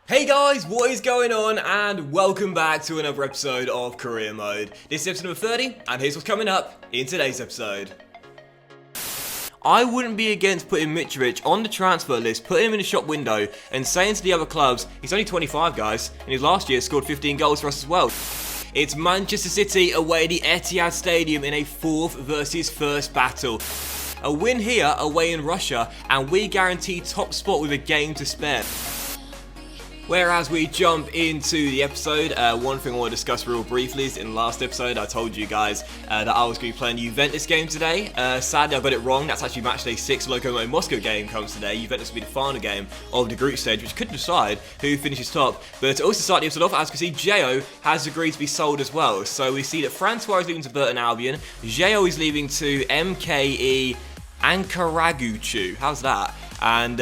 Hey guys, what is going on? And welcome back to another episode of Career Mode. This is episode number 30, and here's what's coming up in today's episode. I wouldn't be against putting Mitrovic on the transfer list, putting him in the shop window, and saying to the other clubs, he's only 25 guys, and his last year scored 15 goals for us as well. It's Manchester City away at the Etihad Stadium in a 4th versus 1st battle. A win here away in Russia, and we guarantee top spot with a game to spare. Whereas we jump into the episode, one thing I want to discuss real briefly is in the last episode I told you guys that I was going to be playing the Juventus game today. Sadly I got it wrong, that's actually matchday 6, Lokomotiv Moscow game comes today. Juventus will be the final game of the group stage, which could decide who finishes top. But to also start the episode off, as you can see, Gio has agreed to be sold as well. So we see that Francois is leaving to Burton Albion, Gio is leaving to MKE Ankaragucu. How's that? And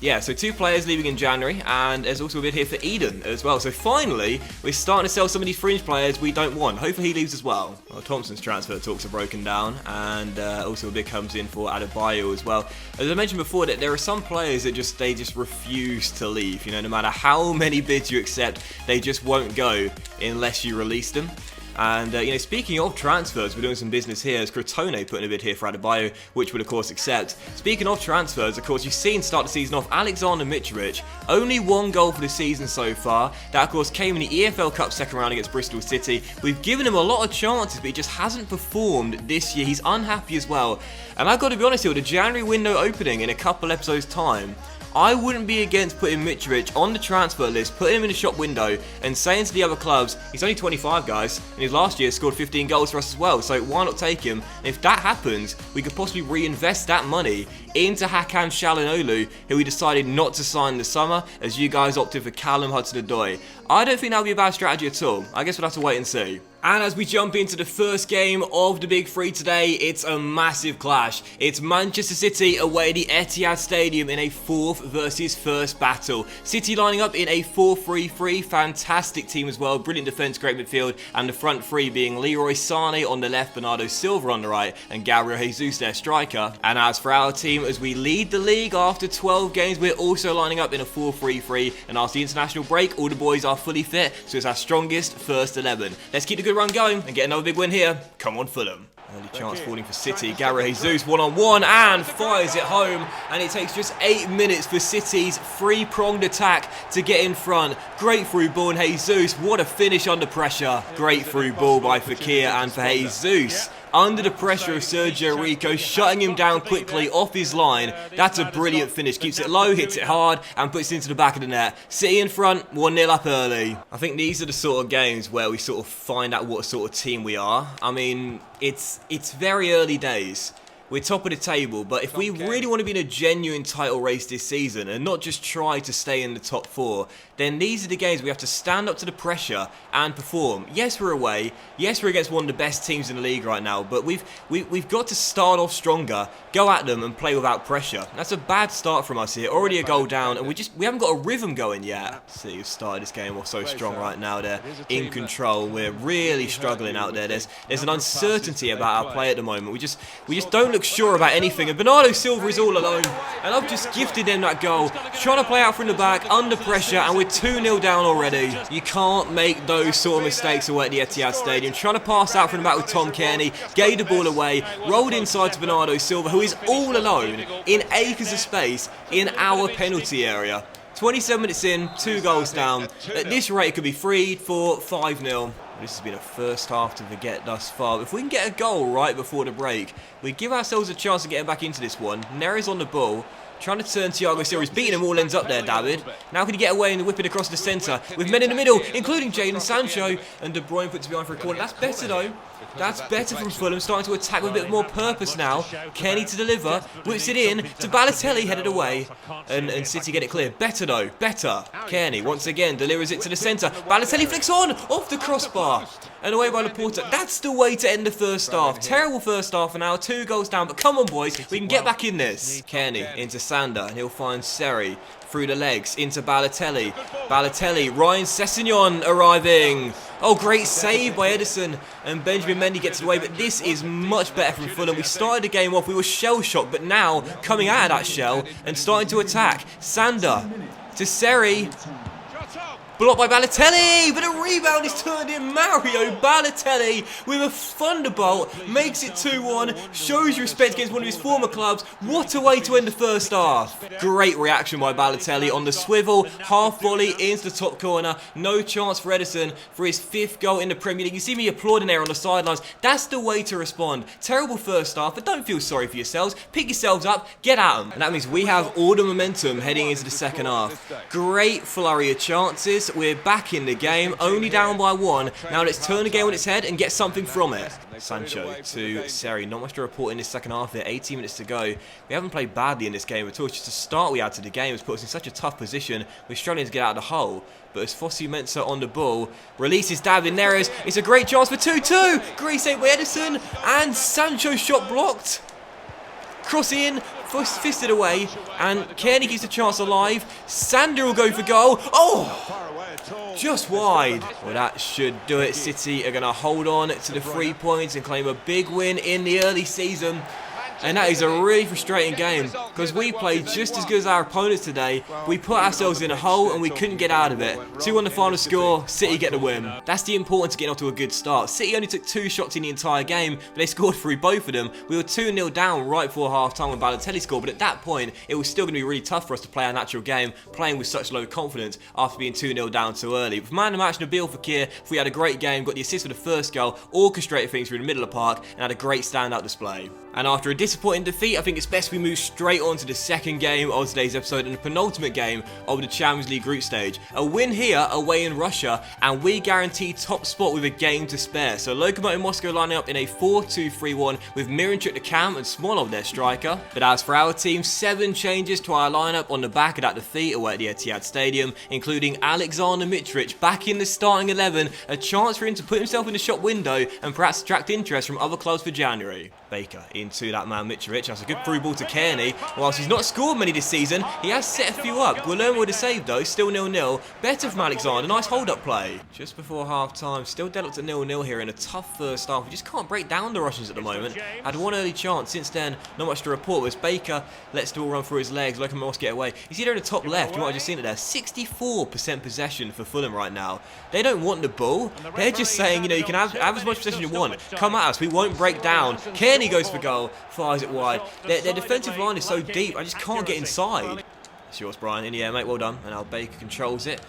yeah, so 2 players leaving in January, and there's also a bid here for Eden as well. So finally, we're starting to sell some of these fringe players we don't want. Hopefully he leaves as well. Well, Thompson's transfer talks are broken down, and also a bid comes in for Adebayo as well. As I mentioned before, that there are some players that they just refuse to leave. You know, no matter how many bids you accept, they just won't go unless you release them. And, you know, speaking of transfers, we're doing some business here as Crotone putting a bid here for Adebayo, which would of course accept. Speaking of transfers, of course, you've seen start the season off Alexander Mitrovic, only 1 goal for the season so far. That of course came in the EFL Cup second round against Bristol City. We've given him a lot of chances, but he just hasn't performed this year. He's unhappy as well. And I've got to be honest here, with the January window opening in a couple episodes time, I wouldn't be against putting Mitrovic on the transfer list, putting him in the shop window, and saying to the other clubs, he's only 25 guys, and his last year scored 15 goals for us as well, so why not take him? And if that happens, we could possibly reinvest that money into Hakan Çalhanoğlu, who we decided not to sign this summer, as you guys opted for Callum Hudson-Odoi. I don't think that would be a bad strategy at all. I guess we'll have to wait and see. And as we jump into the first game of the Big Three today, it's a massive clash. It's Manchester City away at the Etihad Stadium in a 4th versus 1st battle. City lining up in a 4-3-3, fantastic team as well, brilliant defence, great midfield, and the front three being Leroy Sané on the left, Bernardo Silva on the right, and Gabriel Jesus their striker. And as for our team, as we lead the league after 12 games, we're also lining up in a 4-3-3, and after the international break, all the boys are fully fit, so it's our strongest first 11. Let's keep the good run going and get another big win here. Come on, Fulham. Early chance falling for City. Gabriel Jesus one-on-one and fires it home, and it takes just 8 minutes for City's 3-pronged attack to get in front. Great through ball, and Jesus, what a finish under pressure. Great through ball by Fekir, and for Jesus, under the pressure of Sergio Rico, shutting him down quickly off his line. That's a brilliant finish. Keeps it low, hits it hard, and puts it into the back of the net. City in front, 1-0 up early. I think these are the sort of games where we sort of find out what sort of team we are. I mean, it's very early days. We're top of the table, but if we really want to be in a genuine title race this season and not just try to stay in the top 4, then these are the games we have to stand up to the pressure and perform. Yes, we're away. Yes, we're against one of the best teams in the league right now, but we've got to start off stronger, go at them and play without pressure. That's a bad start from us here. Already a goal down, and we haven't got a rhythm going yet. See, we've started this game off so strong right now. They're in control. We're really struggling out there. There's an uncertainty about our play at the moment. We just don't look sure about anything, and Bernardo Silva is all alone, and I've just gifted them that goal, trying to play out from the back under pressure, and we're 2-0 down already. You can't make those sort of mistakes away at the Etihad Stadium. Trying to pass out from the back with Tom Kearney, gave the ball away, rolled inside to Bernardo Silva, who is all alone in acres of space in our penalty area. 27 minutes in, 2 goals down. At this rate, it could be 3, 4, 5-0. This has been a first half to forget thus far. If we can get a goal right before the break, we give ourselves a chance of getting back into this one. Neres on the ball, trying to turn Thiago Silva. He's beating him all ends up there, David. Now can he get away and whip it across the centre with men in the middle, including Jadon Sancho, and De Bruyne puts it behind for a corner. That's better though. That's better from Fulham, starting to attack with a bit more purpose now. Kenny to deliver, whips it in to Balotelli, headed away, and City get it clear. Better though, better. Kenny once again delivers it to the centre. Balotelli flicks on, off the crossbar, and away by Laporta. That's the way to end the first half. Terrible first half, and now 2 goals down, but come on boys, we can get back in this. Kenny into Sander, and he'll find Seri through the legs into Balotelli. Balotelli, Ryan Sessegnon arriving. Oh, great save by Edison, and Benjamin Mendy gets it away, but this is much better from Fulham. We started the game off, we were shell-shocked, but now coming out of that shell and starting to attack. Sander to Seri. Blocked by Balotelli, but a rebound is turned in. Mario Balotelli with a thunderbolt makes it 2-1. Shows respect against one of his former clubs. What a way to end the first half. Great reaction by Balotelli on the swivel. Half volley into the top corner. No chance for Edison for his 5th goal in the Premier League. You see me applauding there on the sidelines. That's the way to respond. Terrible first half, but don't feel sorry for yourselves. Pick yourselves up, get at them. And that means we have all the momentum heading into the second half. Great flurry of chances. We're back in the game, only down by 1. Now let's turn the game on its head and get something from it. Sancho to Seri. Not much to report in this second half here. 18 minutes to go. We haven't played badly in this game at all. It's just the start we had to the game has put us in such a tough position. We're struggling to get out of the hole. But as Fossi Mensah on the ball, releases David Neres. It's a great chance for 2-2. Great save by Edison. And Sancho's shot blocked. Cross in, fisted away, and Kearney keeps the chance alive. Sander will go for goal. Oh! Just wide. Well, that should do it. City are going to hold on to the 3 points and claim a big win in the early season. And that is a really frustrating game because we played just as good as our opponents today. We put ourselves in a hole and we couldn't get out of it. 2-1 the final score, City get the win. That's the importance of getting off to a good start. City only took 2 shots in the entire game, but they scored through both of them. We were 2-0 down right before half time when Balotelli scored, but at that point, it was still going to be really tough for us to play our natural game, playing with such low confidence after being 2-0 down so early. With man of the match, Nabil Fekir, we had a great game, got the assist for the first goal, orchestrated things through the middle of the park, and had a great standout display. And after a disappointing defeat, I think it's best we move straight on to the second game of today's episode and the penultimate game of the Champions League group stage. A win here away in Russia, and we guarantee top spot with a game to spare. So Lokomotiv Moscow lining up in a 4-2-3-1 with Miranchuk the cam and Smolov their striker. But as for our team, 7 changes to our lineup on the back of that defeat away at the Etihad Stadium, including Alexander Mitrovic back in the starting 11, a chance for him to put himself in the shop window and perhaps attract interest from other clubs for January. Baker into that man Mitrovic. That's a good through ball to Kearney. Whilst he's not scored many this season, he has set a few up. Guillermo with a save though, still 0-0. Better from Alexander, nice hold-up play. Just before half-time, still dead up to 0-0 here in a tough first half. We just can't break down the Russians at the moment. Had one early chance, since then, not much to report. As Baker lets the ball run through his legs, Lokomotiv get away. You see there in the top left, you might have just seen it there, 64% possession for Fulham right now. They don't want the ball. They're just saying, you know, you can have as much possession as you want. Come at us, we won't break down. Kearney goes for goal, fires it wide. Their defensive line is so deep, I just can't get inside. It's yours, Brian. In the air, mate. Well done. And now Baker controls it.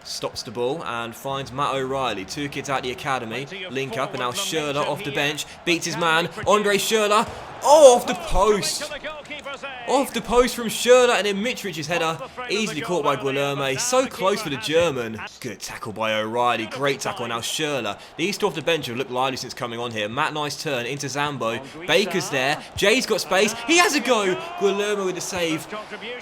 Stops the ball and finds Matt O'Reilly. 2 kids out the academy. Link up, and now Schürrle off the bench. Beats his man. Andre Schürrle. Oh, off the post. Off the post from Schürrle, and then Mitrovic's header. Easily caught by Guillermo. So close for the German. Good tackle by O'Reilly. Great tackle now Schürrle. These 2 off the bench have looked lively since coming on here. Matt, nice turn into Zambo. Baker's there. Jay's got space. He has a go. Guillermo with the save.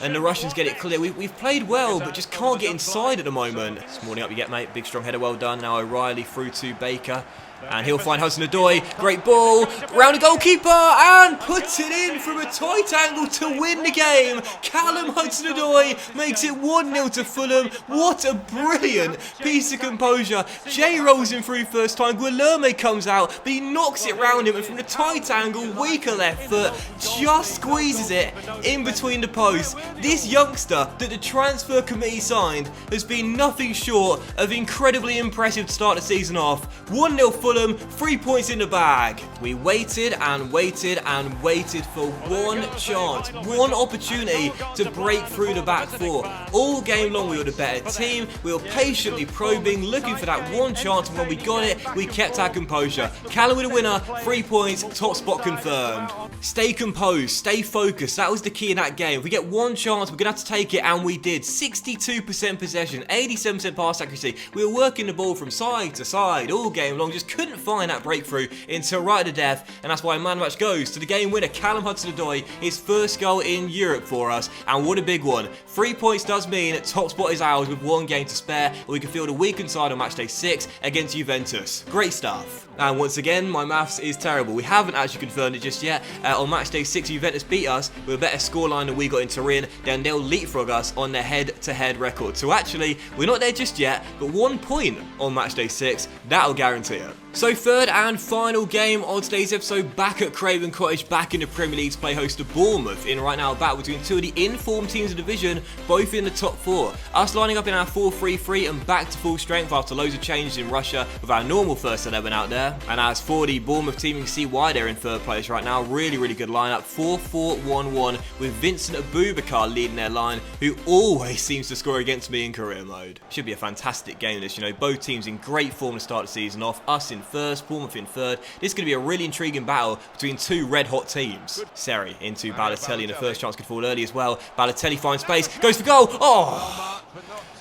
And the Russians get it clear. We've played well, but just can't get inside at the moment. Morning up you get, mate. Big strong header, well done. Now O'Reilly through to Baker. And he'll find Hudson-Odoi. Great ball. Round the goalkeeper. And puts it in from a tight angle to win the game. Callum Hudson-Odoi makes it 1-0 to Fulham. What a brilliant piece of composure. Jay rolls him through first time. Guillermo comes out, but he knocks it round him. And from the tight angle, weaker left foot, just squeezes it in between the posts. This youngster that the transfer committee signed has been nothing short of incredibly impressive to start the season off. 1-0 Fulham, 3 points in the bag. We waited and waited and waited for one chance, one opportunity to break through the back 4. All game long we were the better team. We were patiently probing, looking for that one chance, and when we got it, we kept our composure. Callum with a winner, 3 points, top spot confirmed. Stay composed, stay focused. That was the key in that game. If we get one chance, we're going to have to take it, and we did. 62% possession, 87% pass accuracy. We were working the ball from side to side all game long, just couldn't find that breakthrough until right to death, and that's why man of the match goes to the game winner, Callum Hudson-Odoi, his first goal in Europe for us, and what a big one. 3 points does mean top spot is ours with 1 game to spare, and we can field a weakened side on matchday 6 against Juventus. Great stuff. And once again, my maths is terrible. We haven't actually confirmed it just yet. On matchday 6, Juventus beat us with a better scoreline than we got in Turin, then they'll leapfrog us on their head-to-head record. So actually, we're not there just yet, but 1 point on matchday 6, that'll guarantee it. So third and final game on today's episode, back at Craven Cottage, back in the Premier League to play host to Bournemouth in right now a battle between two of the informed teams of the division, both in the top four. Us lining up in our 4-3-3 and back to full strength after loads of changes in Russia with our normal first 11 out there. And as for the Bournemouth team, you can see why they're in third place right now. Really good lineup, 4-4-1-1 with Vincent Abubakar leading their line, who always seems to score against me in career mode. Should be a fantastic game this, you know, both teams in great form to start the season off. Us in first, Bournemouth in third. This is going to be a really intriguing battle between two red-hot teams. Seri into Balotelli, and the first chance could fall early as well. Balotelli finds space, goes for goal. Oh!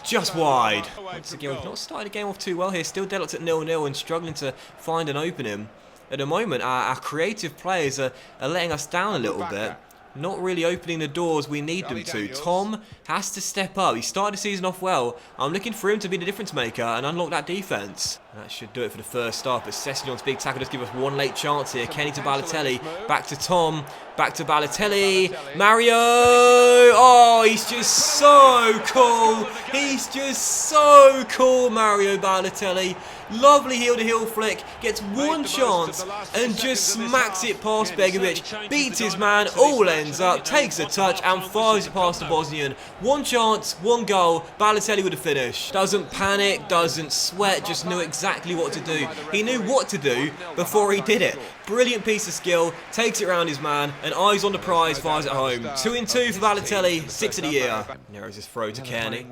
Just wide. Once again, we've not started the game off too well here. Still deadlocked at 0-0 and struggling to find an opening. At the moment, our creative players are letting us down a little bit. Not really opening the doors we need them to. Tom has to step up. He started the season off well. I'm looking for him to be the difference maker and unlock that defence. That should do it for the first half, but Sessegnon's big tackle does give us one late chance here. Kenny to Balotelli, back to Tom, back to Balotelli, Mario! Oh, he's just so cool! He's just so cool, Mario Balotelli. Lovely heel-to-heel flick, gets one chance and just smacks it past Begovic, beats his man, all ends up, takes a touch and fires it past the Bosnian. One chance, one goal, Balotelli would have finished. Doesn't panic, doesn't sweat, just knew exactly what to do. He knew what to do before he did it. Brilliant piece of skill, takes it around his man, and eyes on the prize, fires it home. 2-2 for Balotelli, 6 of the year. Narrows his throw to Kearney.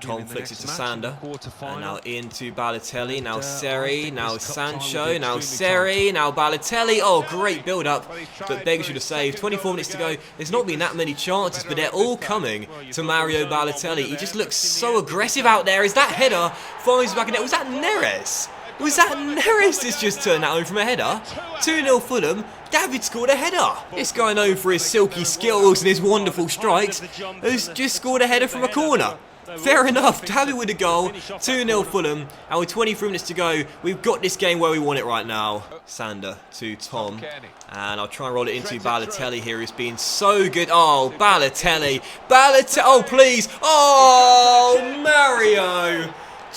Tom flicks it to Sander. And now into Balotelli, now Seri, now Sancho, now Seri, now Balotelli. Oh, great build-up, but Beggar should have saved. 24 minutes to go. There's not been that many chances, but they're all coming to Mario Balotelli. He just looks so aggressive out there. Is that header? Finds back in there. Was that Neres? Was that Neres that's just turned that home from a header? 2-0 Fulham. David scored a header. This guy known for his silky skills and his wonderful strikes has just scored a header from a corner. Fair enough, David with a goal, 2-0 Fulham, and with 23 minutes to go, we've got this game where we want it right now. Sander to Tom, and I'll try and roll it into Balotelli here, who's been so good. Oh, Balotelli, oh please, oh, Mario,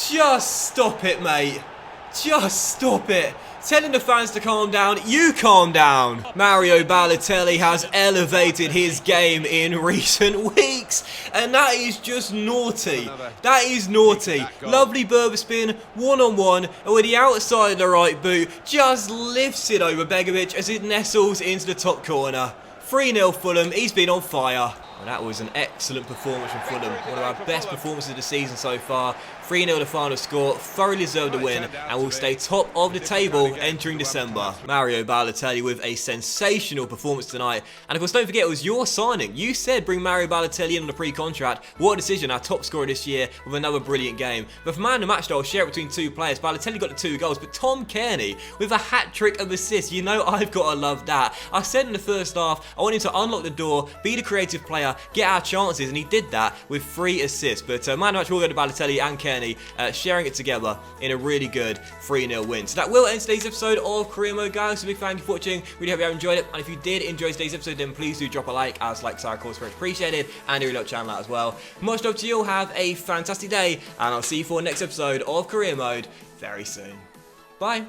just stop it, mate, just stop it. Telling the fans to calm down, you calm down. Mario Balotelli has elevated his game in recent weeks, and that is just naughty. That is naughty. Lovely Berber spin, one-on-one, and with the outside of the right boot, just lifts it over Begovic as it nestles into the top corner. 3-0 Fulham, he's been on fire. Well, that was an excellent performance from Fulham. One of our best performances of the season so far. 3-0 the final score, thoroughly deserved the win, and will stay top of the table entering December. Mario Balotelli with a sensational performance tonight. And of course, don't forget, it was your signing. You said bring Mario Balotelli in on a pre-contract. What a decision, our top scorer this year with another brilliant game. But for man of the match, though, I'll share it between two players. Balotelli got the 2 goals, but Tom Kearney with a hat-trick of assists. You know I've got to love that. I said in the first half, I want him to unlock the door, be the creative player, get our chances, and he did that with 3 assists. But man of the match will go to Balotelli and Kearney, sharing it together in a really good 3-0 win. So that will end today's episode of Career Mode, guys. So big thank you for watching. Really hope you have enjoyed it. And if you did enjoy today's episode, then please do drop a like, as likes are of course very appreciated, and do help channel out as well. Much love to you all. Have a fantastic day, and I'll see you for the next episode of Career Mode very soon. Bye.